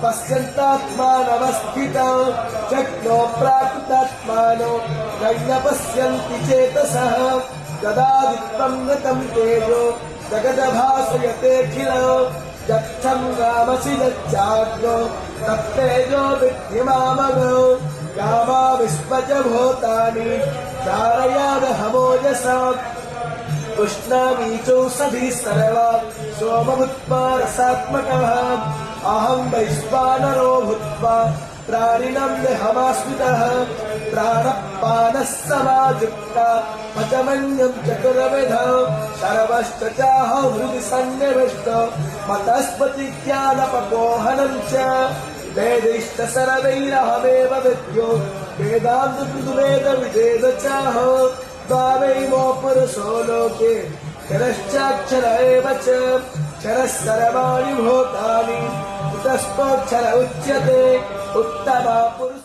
पश्यन्तात्मानवस्थितौ शक्नो प्राकृतात्मानो नैन पश्यन्ति चेतसः गदादित्वं गतं तेजो जगदभासयतेऽखिलो यच्छं गामसि यच्चाग्नो तत्तेजो विद्धि मामगो गामा विश्वच भूतानि धारयामहमोजसा कृष्णामीचौषधी सर्वा सोमभूत्वा रसात्मकः अहं वैश्वानरो भूत्वा प्राणिनं देहमाश्रितः प्राणपानः समायुक्ता पचमन्यं चतुर्विधौ सर्वश्च चाहं हृदि सन्निविष्टो मतस्पतिज्ञानपकोहनं च वेदैश्च सर्वैरहमेव विद्यो वेदान्तवेद चाहो द्वावैमो पुरुषो लोके क्षरश्चाक्षर एव च क्षरः सर्वाणि भूतानि कुतस्तोऽक्षर उच्यते उत्तमा पुरुष